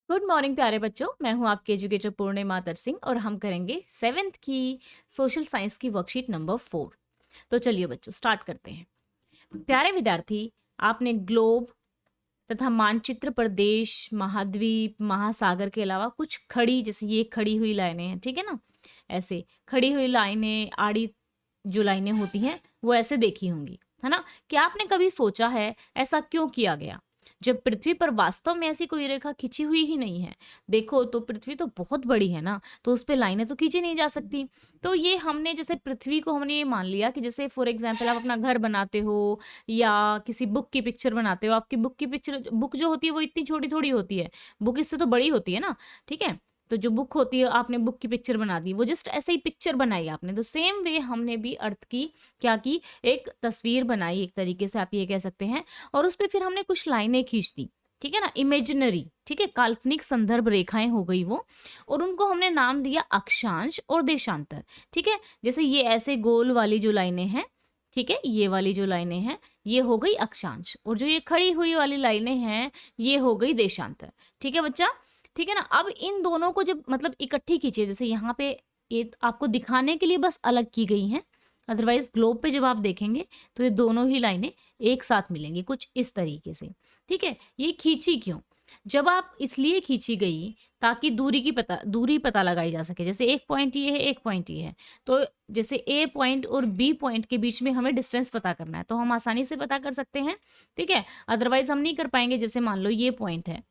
Good morning प्यारे बच्चों, मैं हूं आपकी एजुकेटर पूर्णिमा तर सिंह और हम करेंगे 7th की सोशल साइंस की वर्कशीट नंबर 4। तो चलिए बच्चों स्टार्ट करते हैं। प्यारे विद्यार्थी, आपने ग्लोब तथा मानचित्र पर देश, महाद्वीप, महासागर के अलावा कुछ खड़ी, जैसे ये खड़ी हुई लाइनें हैं, ठीक है ना, ऐसे खड़ी हुई लाइनें, आड़ी जो लाइनें होती हैं वो ऐसे देखी होंगी, है ना। क्या आपने कभी सोचा है ऐसा क्यों किया गया, जब पृथ्वी पर वास्तव में ऐसी कोई रेखा खिंची हुई ही नहीं है। देखो तो पृथ्वी तो बहुत बड़ी है ना, तो उस पे लाइनें तो खींची नहीं जा सकती। तो ये हमने जैसे पृथ्वी को हमने ये मान लिया कि जैसे फॉर एग्जाम्पल आप अपना घर बनाते हो या किसी बुक की पिक्चर बनाते हो। आपकी बुक की पिक्चर, बुक जो होती है वो इतनी छोटी थोड़ी होती है, बुक इससे तो बड़ी होती है ना, ठीक है। तो जो बुक होती है, आपने बुक की पिक्चर बना दी, वो जस्ट ऐसे ही पिक्चर बनाई आपने। तो सेम वे हमने भी अर्थ की क्या की, एक तस्वीर बनाई, एक तरीके से आप ये कह सकते हैं। और उस पर फिर हमने कुछ लाइनें खींच दी, ठीक है ना, इमेजिनरी, ठीक है, काल्पनिक संदर्भ रेखाएं हो गई वो। और उनको हमने नाम दिया अक्षांश और देशांतर, ठीक है। जैसे ये ऐसे गोल वाली जो लाइनें हैं, ठीक है, ये वाली जो लाइनें हैं ये हो गई अक्षांश, और जो ये खड़ी हुई वाली लाइनें हैं ये हो गई देशांतर, ठीक है बच्चा, ठीक है ना। अब इन दोनों को जब मतलब इकट्ठी खींचिए, जैसे यहाँ पे ये आपको दिखाने के लिए बस अलग की गई हैं, अदरवाइज ग्लोब पे जब आप देखेंगे तो ये दोनों ही लाइनें एक साथ मिलेंगी कुछ इस तरीके से, ठीक है। ये खींची क्यों, जब आप इसलिए खींची गई ताकि दूरी पता लगाई जा सके। जैसे एक पॉइंट ये है, एक पॉइंट ये है, तो जैसे ए पॉइंट और बी पॉइंट के बीच में हमें डिस्टेंस पता करना है, तो हम आसानी से पता कर सकते हैं, ठीक है। अदरवाइज हम नहीं कर पाएंगे। जैसे मान लो ये पॉइंट है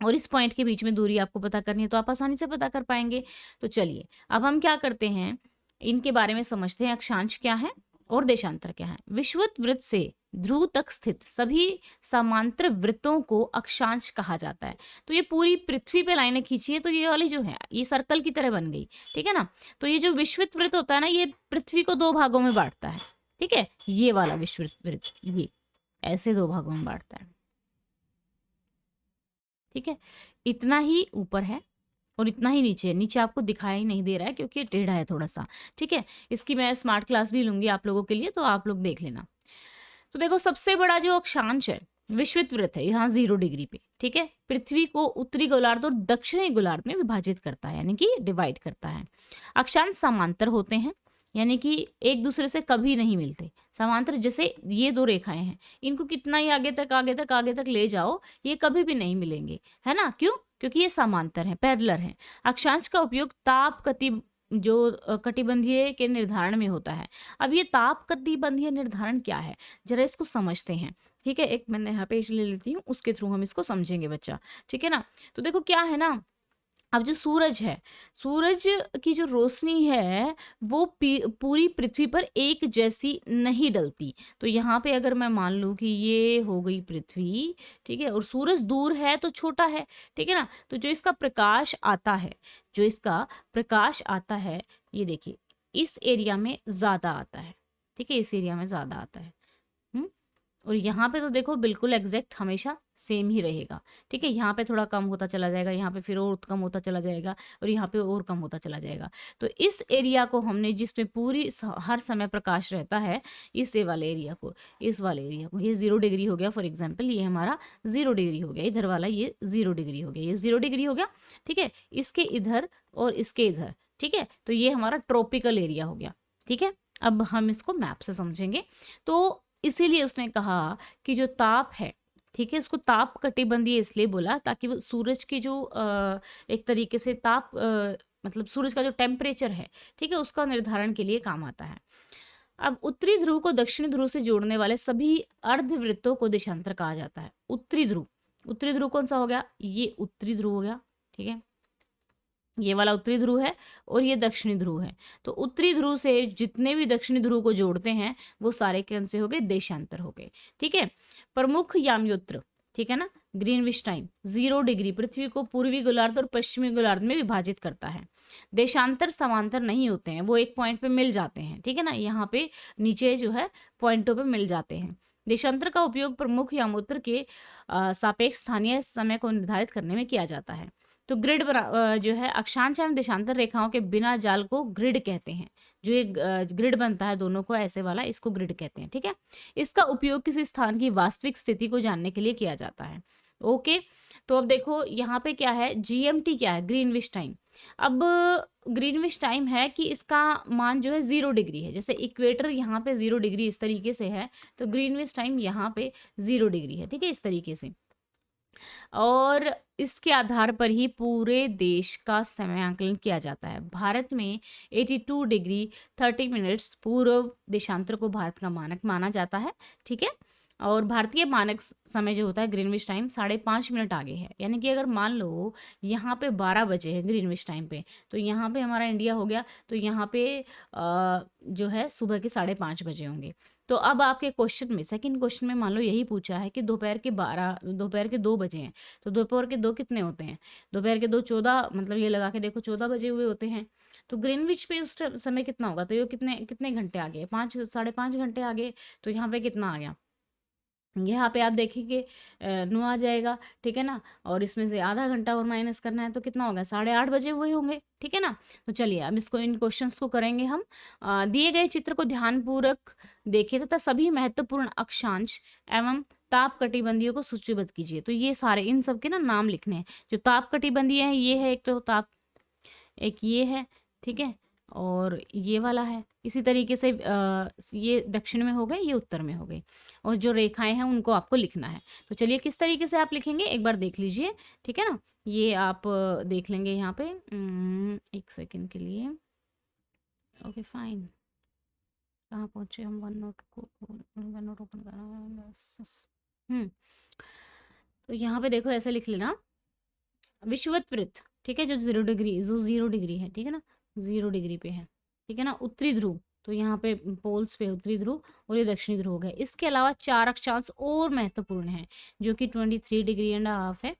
और इस पॉइंट के बीच में दूरी आपको पता करनी है, तो आप आसानी से पता कर पाएंगे। तो चलिए अब हम क्या करते हैं, इनके बारे में समझते हैं। अक्षांश क्या है और देशांतर क्या है। विषुवत वृत्त से ध्रुव तक स्थित सभी समांतर वृत्तों को अक्षांश कहा जाता है। तो ये पूरी पृथ्वी पे लाइनें खींची है, तो ये वाली जो है ये सर्कल की तरह बन गई, ठीक है ना। तो ये जो विषुवत वृत्त होता है ना, ये पृथ्वी को दो भागों में बांटता है, ठीक है। ये वाला विषुवत वृत्त ये ऐसे दो भागों में बांटता है, ठीक है। इतना ही ऊपर है और इतना ही नीचे है। नीचे आपको दिखाई नहीं दे रहा है क्योंकि ये टेढ़ा है थोड़ा सा, ठीक है। इसकी मैं स्मार्ट क्लास भी लूंगी आप लोगों के लिए, तो आप लोग देख लेना। तो देखो सबसे बड़ा जो अक्षांश है विषुवत वृत्त है, यहाँ 0 डिग्री पे, ठीक है, पृथ्वी को उत्तरी गोलार्ध और दक्षिणी गोलार्ध में विभाजित करता है, यानी कि डिवाइड करता है। अक्षांश समांतर होते हैं, यानी कि एक दूसरे से कभी नहीं मिलते। समांतर जैसे ये दो रेखाएं हैं, इनको कितना ही आगे तक आगे तक आगे तक ले जाओ ये कभी भी नहीं मिलेंगे, है ना। क्यों? क्योंकि ये समांतर है, पैरेलल है। अक्षांश का उपयोग ताप कटिबंधीय के निर्धारण में होता है। अब ये ताप कटिबंधीय निर्धारण क्या है, जरा इसको समझते हैं, ठीक है। एक मैंने यहाँ पेज ले लेती हूँ, उसके थ्रू हम इसको समझेंगे बच्चा, ठीक है ना। तो देखो क्या है ना, अब जो सूरज है, सूरज की जो रोशनी है वो पूरी पृथ्वी पर एक जैसी नहीं डलती। तो यहाँ पे अगर मैं मान लूँ कि ये हो गई पृथ्वी, ठीक है, और सूरज दूर है तो छोटा है, ठीक है ना। तो जो इसका प्रकाश आता है, जो इसका प्रकाश आता है, ये देखिए इस एरिया में ज़्यादा आता है, ठीक है, इस एरिया में ज़्यादा आता है। हुँ? और यहाँ पे तो देखो बिल्कुल एग्जैक्ट हमेशा सेम ही रहेगा, ठीक है। यहाँ पे थोड़ा कम होता चला जाएगा, यहाँ पे फिर और कम होता चला जाएगा, और यहाँ पे और कम होता चला जाएगा। तो इस एरिया को हमने, जिसमें हर समय प्रकाश रहता है, इस वाले एरिया को, इस वाले एरिया को, ये 0 डिग्री हो गया फॉर एग्जाम्पल, ये हमारा 0 डिग्री हो गया, इधर वाला ये 0 डिग्री हो गया, ये 0 डिग्री हो गया, ठीक है। इसके इधर और इसके इधर, ठीक है, तो ये हमारा ट्रॉपिकल एरिया हो गया, ठीक है। अब हम इसको मैप से समझेंगे। तो इसीलिए उसने कहा कि जो ताप है, ठीक है, उसको ताप कटिबंधीय इसलिए बोला ताकि वो सूरज की जो एक तरीके से ताप मतलब सूरज का जो टेम्परेचर है, ठीक है, उसका निर्धारण के लिए काम आता है। अब उत्तरी ध्रुव को दक्षिणी ध्रुव से जोड़ने वाले सभी अर्धवृत्तों को देशांतर कहा जाता है। उत्तरी ध्रुव कौन सा हो गया, ये उत्तरी ध्रुव हो गया, ठीक है, ये वाला उत्तरी ध्रुव है और ये दक्षिणी ध्रुव है। तो उत्तरी ध्रुव से जितने भी दक्षिणी ध्रुव को जोड़ते हैं वो सारे कौन से हो गए, देशांतर हो गए, ठीक है। प्रमुख यामयोत्र, ठीक है ना, ग्रीनविच टाइम 0 डिग्री पृथ्वी को पूर्वी गोलार्ध और पश्चिमी गोलार्ध में विभाजित करता है। देशांतर समांतर नहीं होते हैं, वो एक पॉइंट पे मिल जाते हैं, ठीक है ना, यहाँ पे नीचे जो है पॉइंटों पे मिल जाते हैं। देशांतर का उपयोग प्रमुख यामोत्र के सापेक्ष स्थानीय समय को निर्धारित करने में किया जाता है। तो जो है अक्षांश एवं देशांतर रेखाओं के बिना जाल को ग्रिड कहते हैं। जो एक ग्रिड बनता है दोनों को ऐसे वाला, इसको ग्रिड कहते हैं, ठीक है। इसका उपयोग किसी स्थान की वास्तविक स्थिति को जानने के लिए किया जाता है। ओके, तो अब देखो यहाँ पे क्या है, GMT क्या है, ग्रीनविच टाइम। अब ग्रीनविच टाइम है कि इसका मान जो है 0 डिग्री है, जैसे इक्वेटर यहाँ पे 0 डिग्री इस तरीके से है, तो ग्रीनविच टाइम यहाँ पे 0 डिग्री है, ठीक है, इस तरीके से। और इसके आधार पर ही पूरे देश का समयांकन किया जाता है। भारत में 82 डिग्री 30 मिनट्स पूर्व देशांतर को भारत का मानक माना जाता है, ठीक है। और भारतीय मानक समय जो होता है ग्रीनविच टाइम 5.5 मिनट आगे है, यानी कि अगर मान लो यहाँ पे 12 बजे है ग्रीनविच टाइम पे, तो यहाँ पे हमारा इंडिया हो गया, तो यहाँ पे जो है सुबह के 5:30 बजे होंगे। तो अब आपके क्वेश्चन में, सेकंड क्वेश्चन में मान लो यही पूछा है कि दोपहर के 2 बजे हैं, तो दोपहर के 2 कितने होते हैं, दोपहर के 2 14, मतलब ये लगा के देखो 14 बजे हुए होते हैं। तो ग्रीनविच पे उस समय कितना होगा, तो ये कितने कितने घंटे आगे, 5 5.5 घंटे आगे। तो यहाँ पे कितना आ गया, यहाँ पे आप देखेंगे 9 आ जाएगा, ठीक है ना। और इसमें से आधा घंटा और माइनस करना है, तो कितना होगा, 8:30 बजे हुए होंगे, ठीक है ना। तो चलिए अब इसको, इन क्वेश्चंस को करेंगे हम। दिए गए चित्र को ध्यानपूर्वक देखिए तथा सभी महत्वपूर्ण अक्षांश एवं ताप कटिबंधियों को सूचीबद्ध कीजिए। तो ये सारे इन सब के ना नाम लिखने हैं। जो ताप कटिबंधीय है, ये है एक, तो ताप एक ये है, ठीक है, और ये वाला है। इसी तरीके से ये दक्षिण में हो गए, ये उत्तर में हो गए, और जो रेखाएं हैं उनको आपको लिखना है। तो चलिए किस तरीके से आप लिखेंगे एक बार देख लीजिए, ठीक है ना। ये आप देख लेंगे यहाँ पे, एक सेकंड के लिए। ओके फाइन, कहाँ पहुँचे हम, वन नोट ओपन करना। तो यहाँ पे देखो ऐसे लिख लेना, विषुवत वृत्त, ठीक है, जो 0 डिग्री है, ठीक है ना, 0 डिग्री पे है, ठीक है ना। उत्तरी ध्रुव, तो यहाँ पे पोल्स पे उत्तरी ध्रुव, और ये दक्षिणी ध्रुव है। इसके अलावा 4 अक्षांश और महत्वपूर्ण हैं, जो कि 23 डिग्री एंड हाफ है,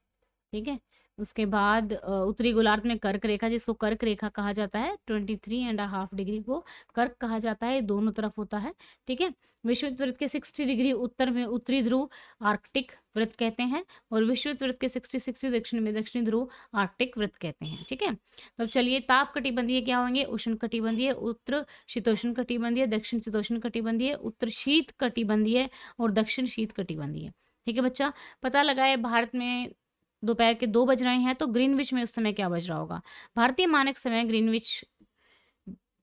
ठीक है। उसके बाद उत्तरी गोलार्ध में कर्क रेखा, जिसको कर्क रेखा कहा जाता है, 23.5 डिग्री को कर्क कहा जाता है, दोनों तरफ होता है, ठीक है। विषुवत वृत्त के 60 डिग्री उत्तर में उत्तरी ध्रुव आर्कटिक वृत्त कहते हैं, और विषुवत वृत्त के 60 दक्षिण में दक्षिणी ध्रुव आर्कटिक वृत्त कहते हैं, ठीक है। तो चलिए ताप कटिबंधीय क्या होंगे, उष्ण कटिबंधीय, उत्तर शीतोष्ण कटिबंधीय, दक्षिण शीतोष्ण कटिबंधीय, उत्तर शीत कटिबंधीय और दक्षिण शीत कटिबंधीय, ठीक है बच्चा। पता लगाए भारत में दोपहर के 2 बज रहे हैं, तो ग्रीनविच में उस समय क्या बज रहा होगा। भारतीय मानक समय ग्रीनविच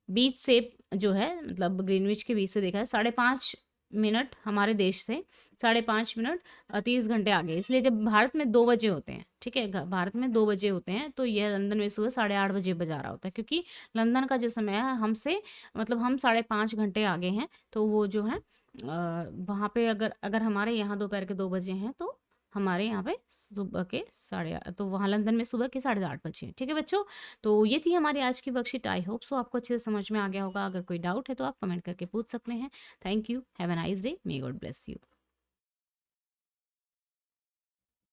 बीच से जो है, मतलब ग्रीनविच के बीच से देखा है 5.5 मिनट हमारे देश से 5.5 मिनट 30 घंटे आगे, इसलिए जब भारत में 2 बजे होते हैं, ठीक है, भारत में 2 बजे होते हैं, तो यह लंदन में सुबह 8:30 बजे बजा रहा होता है, क्योंकि लंदन का जो समय है हमसे, मतलब हम 5.5 घंटे आगे हैं। तो वो जो है वहाँ पे अगर हमारे यहाँ दोपहर के 2 बजे हैं, तो हमारे यहाँ पे सुबह के 8:30, तो वहाँ लंदन में सुबह के 8:30 बजे, ठीक है बच्चों। तो ये थी हमारी आज की वर्कशीट। आई होप सो आपको अच्छे से समझ में आ गया होगा। अगर कोई डाउट है तो आप कमेंट करके पूछ सकते हैं। Thank you, have a nice day, may God bless you.